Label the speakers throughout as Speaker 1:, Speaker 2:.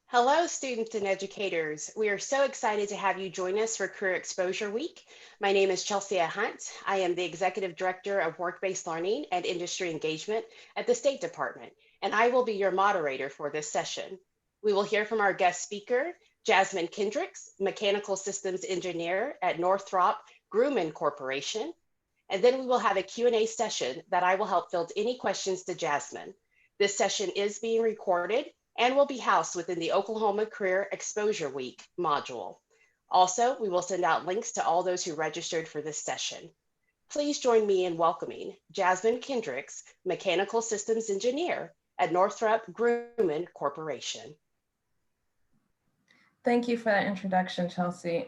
Speaker 1: Hello, students and educators. We are so excited to have you join us for Career Exposure Week. My name is Chelsea Hunt. I am the Executive Director of Work-Based Learning and Industry Engagement at the State Department, and I will be your moderator for this session. We will hear from our guest speaker, Jasmine Kendricks, Mechanical Systems Engineer at Northrop Grumman Corporation, and then we will have a Q&A session that I will help field any questions to Jasmine. This session is being recorded and will be housed within the Oklahoma Career Exposure Week module. Also, we will send out links to all those who registered for this session. Please join me in welcoming Jasmine Kendricks, Mechanical Systems Engineer at Northrop Grumman Corporation.
Speaker 2: Thank you for that introduction, Chelsea.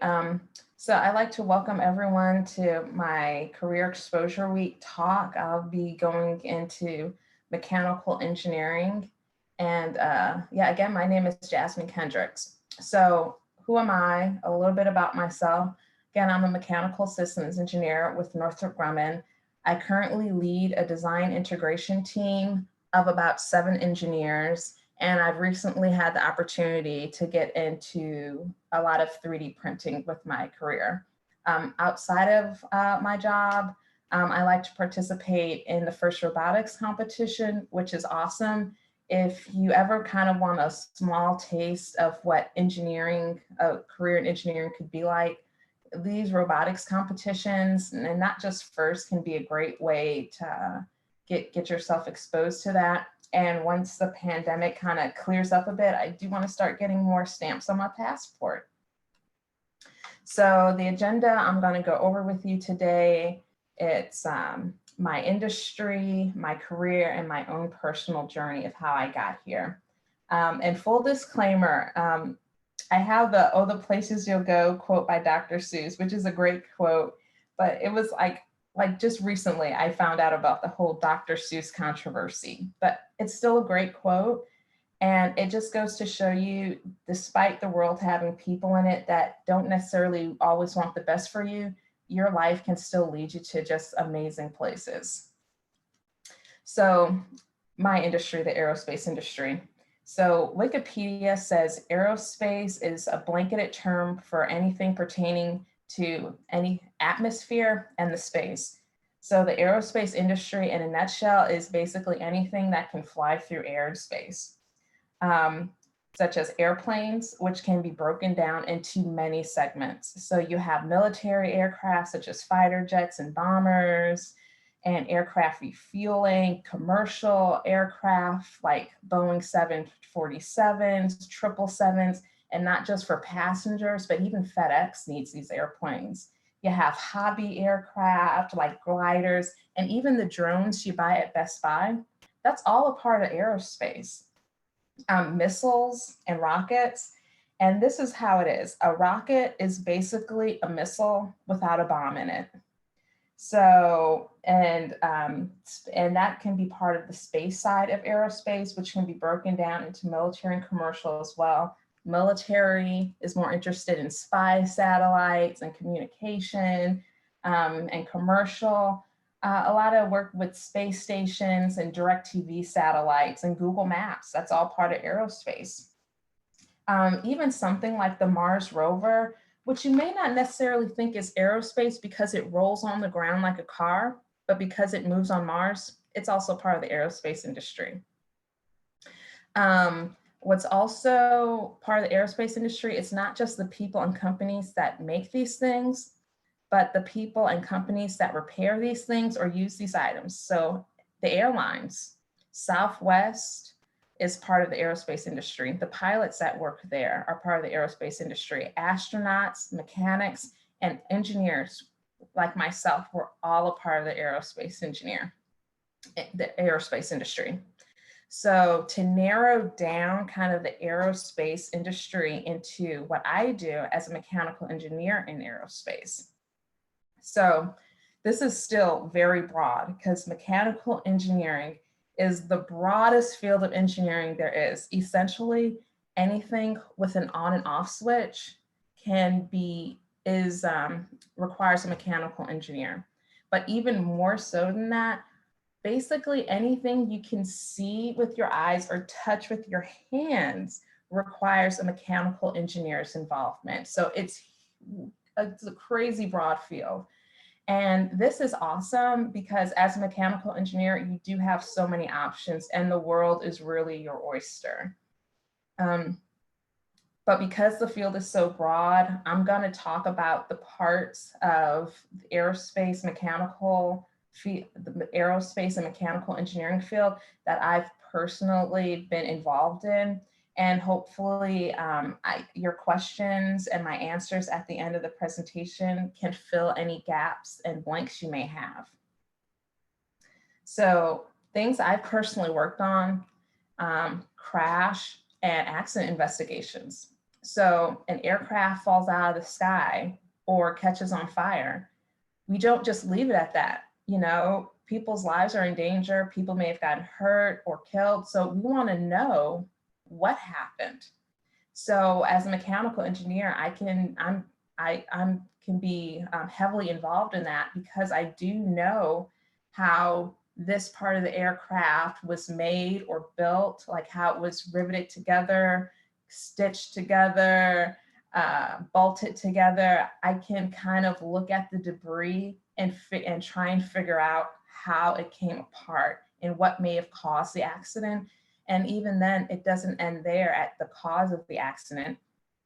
Speaker 2: So I'd like to welcome everyone to my Career Exposure Week talk. I'll be going into mechanical engineering. And again, my name is Jasmine Kendricks. So who am I? A little bit about myself. Again, I'm a mechanical systems engineer with Northrop Grumman. I currently lead a design integration team of about 7 engineers. And I've recently had the opportunity to get into a lot of 3D printing with my career. Outside of my job, I like to participate in the first robotics competition, which is awesome. If you ever kind of want a small taste of what engineering, a career in engineering could be like, these robotics competitions, and not just first, can be a great way to get yourself exposed to that. And once the pandemic kind of clears up a bit, I do want to start getting more stamps on my passport. So the agenda I'm going to go over with you today, it's my industry, my career, and my own personal journey of how I got here. And full disclaimer, I have the "Oh, the Places You'll Go" quote by Dr. Seuss, which is a great quote, but it was like just recently I found out about the whole Dr. Seuss controversy, but it's still a great quote. And it just goes to show you, despite the world having people in it that don't necessarily always want the best for you, your life can still lead you to just amazing places. So my industry, the aerospace industry. So Wikipedia says aerospace is a blanketed term for anything pertaining to any atmosphere and the space. So the aerospace industry in a nutshell is basically anything that can fly through air and space, such as airplanes, which can be broken down into many segments. So you have military aircraft such as fighter jets and bombers, and aircraft refueling, commercial aircraft like Boeing 747s, 777s, and not just for passengers, but even FedEx needs these airplanes. You have hobby aircraft like gliders, and even the drones you buy at Best Buy. That's all a part of aerospace. Missiles and rockets, and this is how it is. A rocket is basically a missile without a bomb in it. So, and that can be part of the space side of aerospace, which can be broken down into military and commercial as well. Military is more interested in spy satellites and communication, and commercial, a lot of work with space stations and DirecTV satellites and Google Maps. That's all part of aerospace. Even something like the Mars rover, which you may not necessarily think is aerospace because it rolls on the ground like a car, but because it moves on Mars, it's also part of the aerospace industry. What's also part of the aerospace industry, it's not just the people and companies that make these things, but the people and companies that repair these things or use these items. So the airlines, Southwest is part of the aerospace industry. The pilots that work there are part of the aerospace industry. Astronauts, mechanics, and engineers like myself were all a part of the aerospace industry. So to narrow down kind of the aerospace industry into what I do as a mechanical engineer in aerospace. So this is still very broad because mechanical engineering is the broadest field of engineering there is. Essentially, anything with an on and off switch requires a mechanical engineer. But even more so than that, basically anything you can see with your eyes or touch with your hands requires a mechanical engineer's involvement. So it's a crazy broad field. And this is awesome because as a mechanical engineer, you do have so many options and the world is really your oyster. But because the field is so broad, I'm going to talk about the parts of the aerospace and mechanical engineering field that I've personally been involved in. And hopefully your questions and my answers at the end of the presentation can fill any gaps and blanks you may have. So things I've personally worked on, crash and accident investigations. So an aircraft falls out of the sky or catches on fire. We don't just leave it at that. You know, people's lives are in danger. People may have gotten hurt or killed. So we want to know what happened. So as a mechanical engineer, I can be heavily involved in that because I do know how this part of the aircraft was made or built, like how it was riveted together, stitched together, bolted together. I can kind of look at the debris and try and figure out how it came apart and what may have caused the accident. And even then, it doesn't end there at the cause of the accident.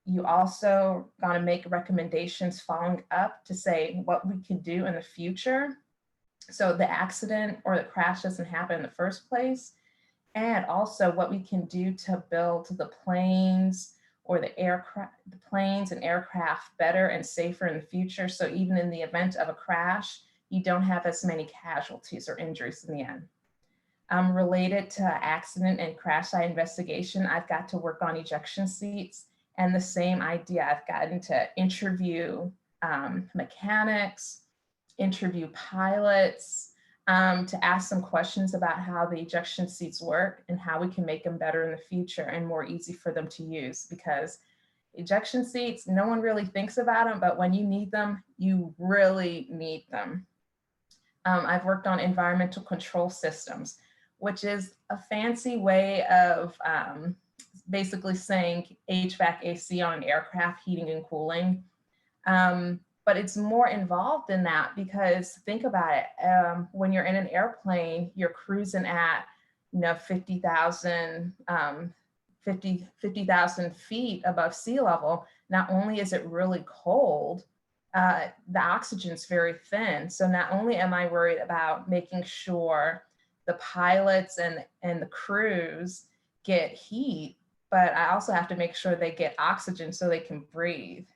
Speaker 2: You also gonna make recommendations following up to say what we can do in the future so the accident or the crash doesn't happen in the first place. And also what we can do to build the planes or the planes and aircraft better and safer in the future. So even in the event of a crash, you don't have as many casualties or injuries in the end. Related to accident and crash site investigation, I've got to work on ejection seats, and the same idea. I've gotten to interview mechanics, interview pilots, to ask some questions about how the ejection seats work and how we can make them better in the future and more easy for them to use, because ejection seats, no one really thinks about them, but when you need them, you really need them. I've worked on environmental control systems, which is a fancy way of basically saying HVAC, AC on an aircraft, heating and cooling. But it's more involved than that because think about it. When you're in an airplane, you're cruising at 50,000 feet above sea level. Not only is it really cold, the oxygen's very thin. So not only am I worried about making sure the pilots and the crews get heat, but I also have to make sure they get oxygen so they can breathe.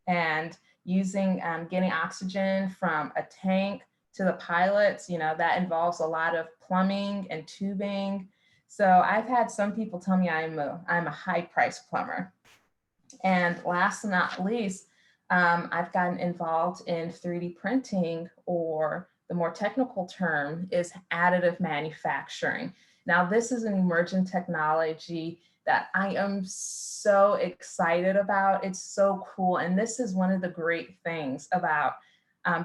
Speaker 2: And using, getting oxygen from a tank to the pilots, that involves a lot of plumbing and tubing. So I've had some people tell me I'm a high price plumber. And last but not least, I've gotten involved in 3D printing, or the more technical term is additive manufacturing. Now, this is an emerging technology that I am so excited about. It's so cool. And this is one of the great things about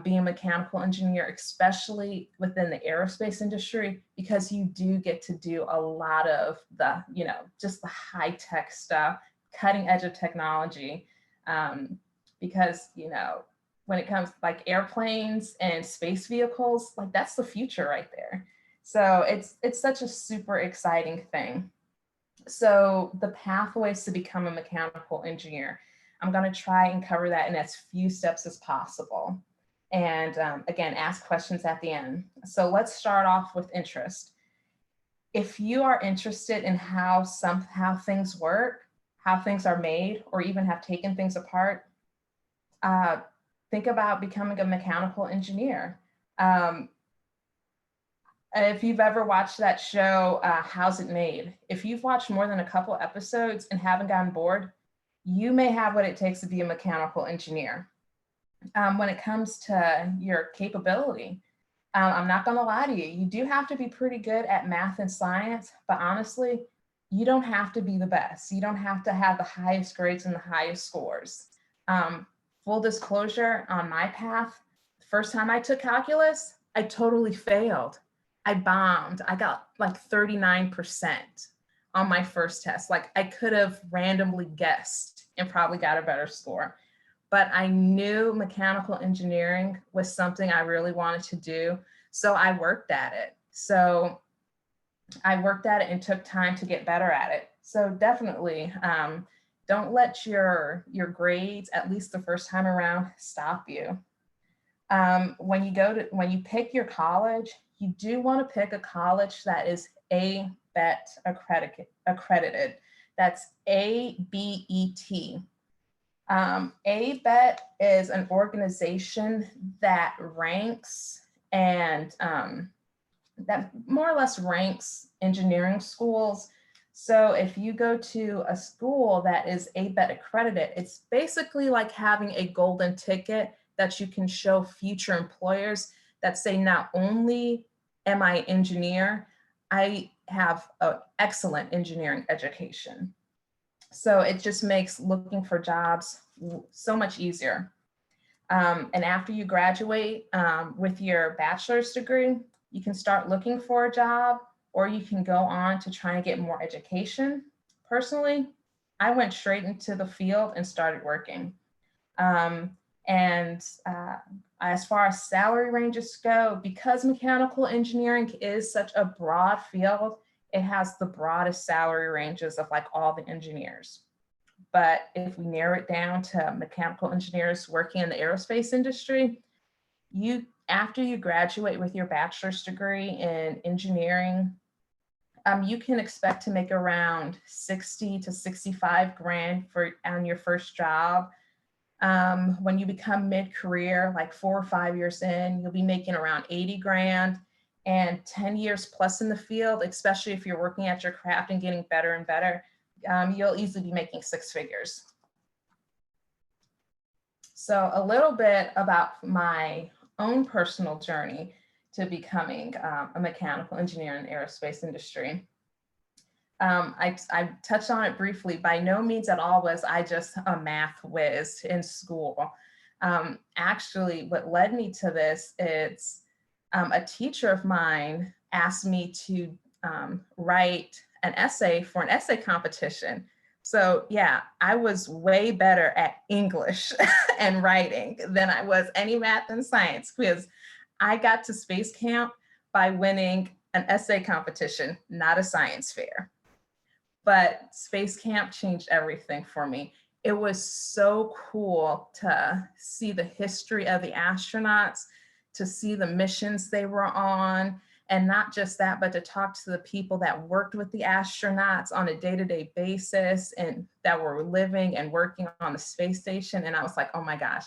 Speaker 2: being a mechanical engineer, especially within the aerospace industry, because you do get to do a lot of the, just the high tech stuff, cutting edge of technology. Because, when it comes like airplanes and space vehicles, like that's the future right there. So it's such a super exciting thing. So the pathways to become a mechanical engineer, I'm going to try and cover that in as few steps as possible. And again, ask questions at the end. So let's start off with interest. If you are interested in how things work, how things are made, or even have taken things apart, think about becoming a mechanical engineer. If you've ever watched that show, How's It Made? If you've watched more than a couple episodes and haven't gotten bored, you may have what it takes to be a mechanical engineer. When it comes to your capability, I'm not gonna lie to you, you do have to be pretty good at math and science, but honestly, you don't have to be the best. You don't have to have the highest grades and the highest scores. Full disclosure, on my path, the first time I took calculus, I totally failed. I bombed. I got like 39% on my first test. Like I could have randomly guessed and probably got a better score. But I knew mechanical engineering was something I really wanted to do. So I worked at it. So I worked at it and took time to get better at it. So definitely don't let your grades, at least the first time around, stop you. When you pick your college, you do want to pick a college that is ABET accredited. That's ABET. ABET is an organization that ranks and that more or less ranks engineering schools. So if you go to a school that is ABET accredited, it's basically like having a golden ticket that you can show future employers that say, not only am I an engineer, I have an excellent engineering education. So it just makes looking for jobs so much easier. And after you graduate with your bachelor's degree, you can start looking for a job, or you can go on to try and get more education. Personally, I went straight into the field and started working. As far as salary ranges go, because mechanical engineering is such a broad field, it has the broadest salary ranges of like all the engineers. But if we narrow it down to mechanical engineers working in the aerospace industry, after you graduate with your bachelor's degree in engineering, you can expect to make around 60 to 65 grand on your first job. When you become mid-career, like 4 or 5 years in, you'll be making around 80 grand, and 10 years plus in the field, especially if you're working at your craft and getting better and better, you'll easily be making 6 figures. So a little bit about my own personal journey to becoming a mechanical engineer in the aerospace industry. I touched on it briefly. By no means at all was I just a math whiz in school. Actually, what led me to this is a teacher of mine asked me to write an essay for an essay competition. So yeah, I was way better at English and writing than I was any math and science, because I got to space camp by winning an essay competition, not a science fair. But space camp changed everything for me. It was so cool to see the history of the astronauts, to see the missions they were on, and not just that, but to talk to the people that worked with the astronauts on a day-to-day basis and that were living and working on the space station. And I was like, oh my gosh,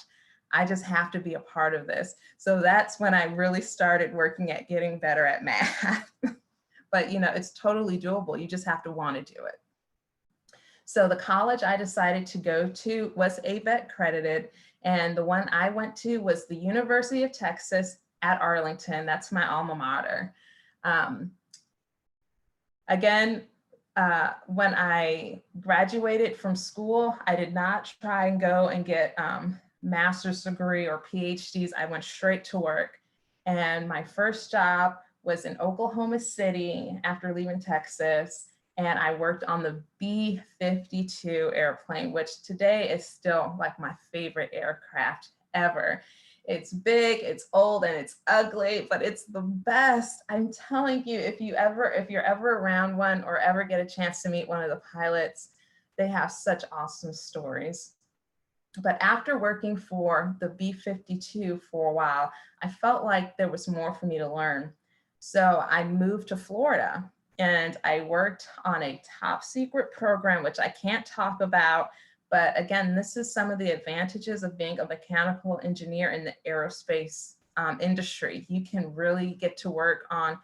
Speaker 2: I just have to be a part of this. So that's when I really started working at getting better at math. But you know, it's totally doable. You just have to want to do it. So the college I decided to go to was ABET accredited, and the one I went to was the University of Texas at Arlington. That's my alma mater. Again, when I graduated from school, I did not try and go and get master's degree or PhDs. I went straight to work. And my first job was in Oklahoma City after leaving Texas. And I worked on the B-52 airplane, which today is still like my favorite aircraft ever. It's big, it's old, and it's ugly, but it's the best. I'm telling you, if you're ever around one or ever get a chance to meet one of the pilots, they have such awesome stories. But after working for the B-52 for a while, I felt like there was more for me to learn. So I moved to Florida and I worked on a top secret program, which I can't talk about. But again, this is some of the advantages of being a mechanical engineer in the aerospace industry. You can really get to work on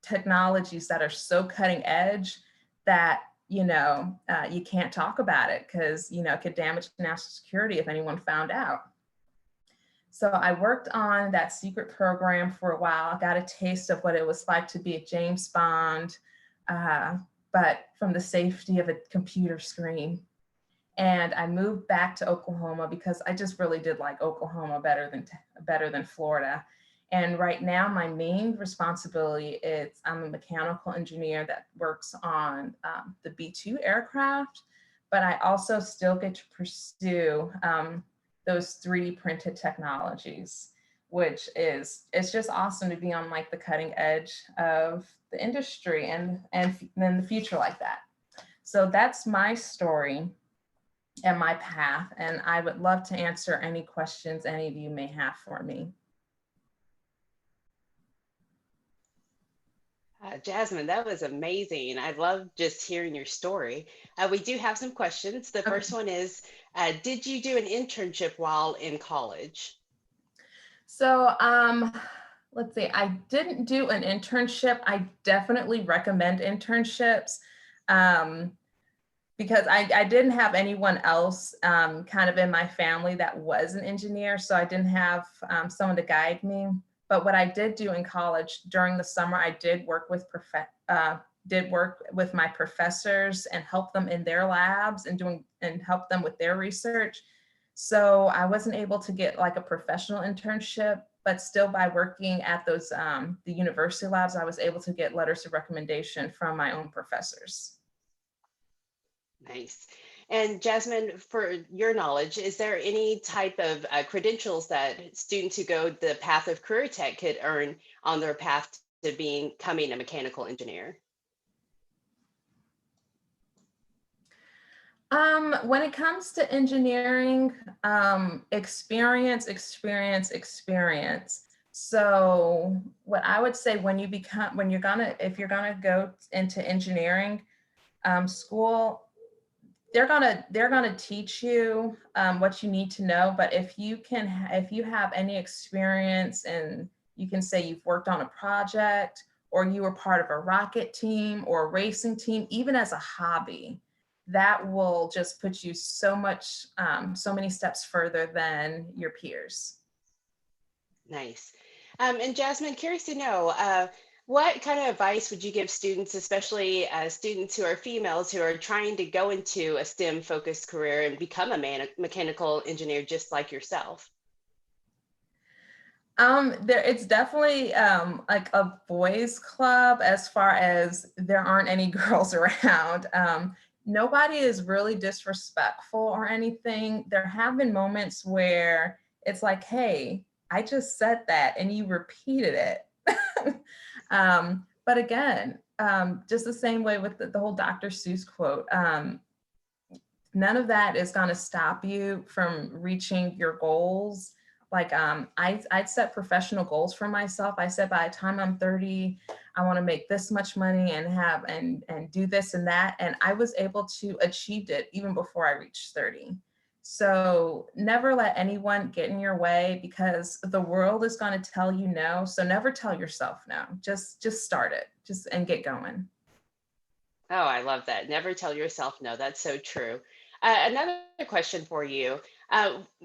Speaker 2: technologies that are so cutting edge that, you know, you can't talk about it because, you know, it could damage national security if anyone found out. So I worked on that secret program for a while. I got a taste of what it was like to be a James Bond, but from the safety of a computer screen. And I moved back to Oklahoma because I just really did like Oklahoma better than Florida. And right now, my main responsibility is I'm a mechanical engineer that works on the B-2 aircraft, but I also still get to pursue those 3D printed technologies, which is, it's just awesome to be on like the cutting edge of the industry and then the future like that. So that's my story and my path. And I would love to answer any questions any of you may have for me.
Speaker 1: Jasmine, that was amazing. I love just hearing your story. We do have some questions. The
Speaker 2: Okay.
Speaker 1: first one is, did you do an internship while in college?
Speaker 2: So let's see, I didn't do an internship. I definitely recommend internships because I didn't have anyone else kind of in my family that was an engineer. So I didn't have someone to guide me. But what I did do in college during the summer, I did work with my professors and help them in their labs and help them with their research. So I wasn't able to get like a professional internship, but still by working at those the university labs, I was able to get letters of recommendation from my own professors.
Speaker 1: Nice. And Jasmine, for your knowledge, is there any type of credentials that students who go the path of career tech could earn on their path to becoming a mechanical engineer?
Speaker 2: When it comes to engineering, experience. So what I would say if you're gonna go into engineering school, they're gonna teach you what you need to know. But if you have any experience and you can say you've worked on a project or you were part of a rocket team or a racing team, even as a hobby, that will just put you so many steps further than your peers.
Speaker 1: Nice. And Jasmine, curious to know, what kind of advice would you give students, especially students who are females who are trying to go into a STEM focused career and become a mechanical engineer just like yourself?
Speaker 2: It's definitely like a boys club as far as there aren't any girls around. Nobody is really disrespectful or anything. There have been moments where it's like, hey, I just said that and you repeated it. But again, just the same way with the whole Dr. Seuss quote, none of that is going to stop you from reaching your goals. Like I'd set professional goals for myself. I said by the time I'm 30, I want to make this much money and have and do this and that. And I was able to achieve it even before I reached 30. So never let anyone get in your way because the world is going to tell you no. So never tell yourself no. Just start it. And get going.
Speaker 1: Oh, I love that. Never tell yourself no. That's so true. Another question for you.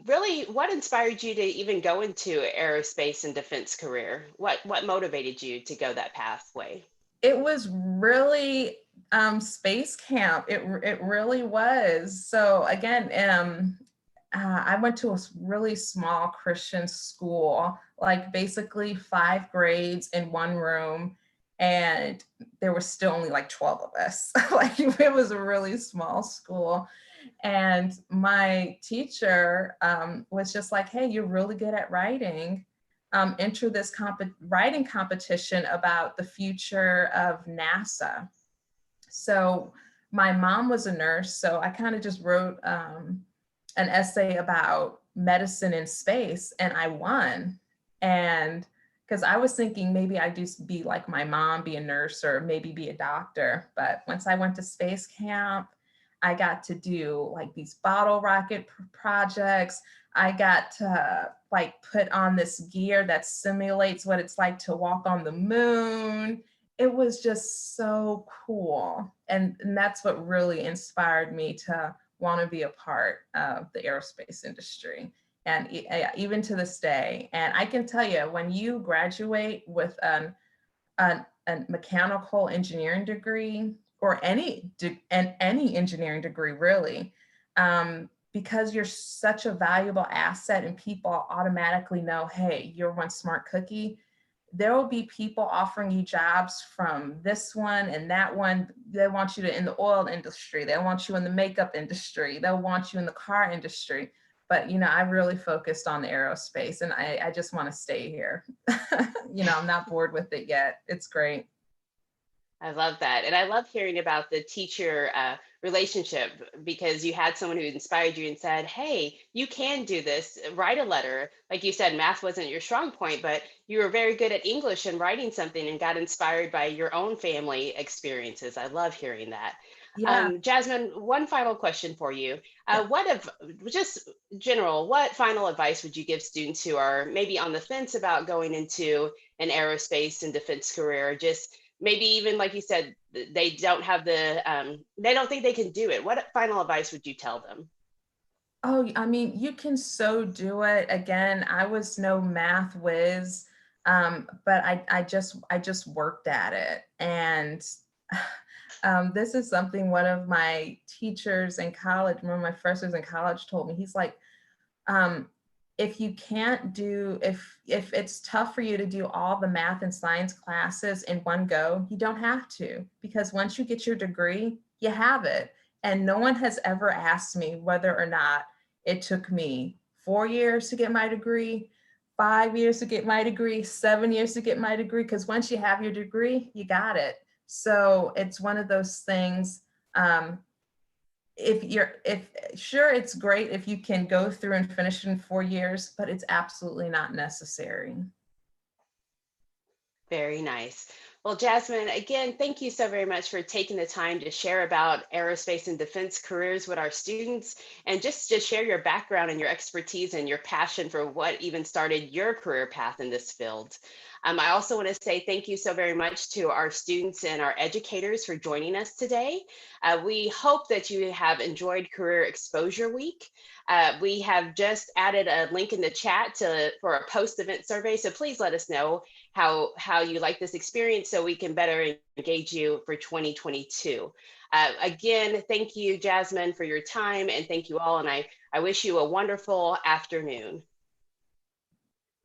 Speaker 1: Really, what inspired you to even go into aerospace and defense career? What motivated you to go that pathway?
Speaker 2: It was really space camp. It really was. So again, I went to a really small Christian school, like basically 5 grades in one room, and there was still only like 12 of us. Like it was a really small school. And my teacher was just like, hey, you're really good at writing. Enter this writing competition about the future of NASA. So my mom was a nurse, so I kind of just wrote an essay about medicine in space, and I won. And because I was thinking maybe I'd just be like my mom, be a nurse, or maybe be a doctor. But once I went to space camp, I got to do like these bottle rocket projects. I got to like put on this gear that simulates what it's like to walk on the moon. It was just so cool. And that's what really inspired me to want to be a part of the aerospace industry. And even to this day, and I can tell you, when you graduate with a mechanical engineering degree or any engineering degree, really, because you're such a valuable asset and people automatically know, hey, you're one smart cookie, there will be people offering you jobs from this one and that one. They want you in the oil industry. They want you in the makeup industry. They'll want you in the car industry. But, I really focused on the aerospace, and I just want to stay here. I'm not bored with it yet. It's great.
Speaker 1: I love that. And I love hearing about the teacher relationship, because you had someone who inspired you and said, hey, you can do this, write a letter. Like you said, math wasn't your strong point, but you were very good at English and writing something and got inspired by your own family experiences. I love hearing that.
Speaker 2: Yeah.
Speaker 1: Jasmine, one final question for you.
Speaker 2: Yeah.
Speaker 1: Just general, what final advice would you give students who are maybe on the fence about going into an aerospace and defense career? Just maybe even like you said, they don't have they don't think they can do it. What final advice would you tell them?
Speaker 2: Oh, I mean, you can so do it. Again, I was no math whiz, but I just worked at it. And this is something one of my teachers in college, one of my professors in college told me. He's like, um, if you can't do, if it's tough for you to do all the math and science classes in one go, you don't have to, because once you get your degree, you have it. And no one has ever asked me whether or not it took me 4 years to get my degree, 5 years to get my degree, 7 years to get my degree, because once you have your degree, you got it. So it's one of those things. Sure, it's great if you can go through and finish in 4 years, but it's absolutely not necessary.
Speaker 1: Very nice. Well, Jasmine, again, thank you so very much for taking the time to share about aerospace and defense careers with our students, and just to share your background and your expertise and your passion for what even started your career path in this field. I also want to say thank you so very much to our students and our educators for joining us today. We hope that you have enjoyed Career Exposure Week. We have just added a link in the chat for a post-event survey, so please let us know how you like this experience so we can better engage you for 2022. Again, thank you, Jasmine, for your time, and thank you all, and I wish you a wonderful afternoon.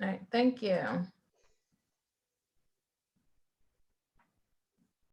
Speaker 2: All right, thank you.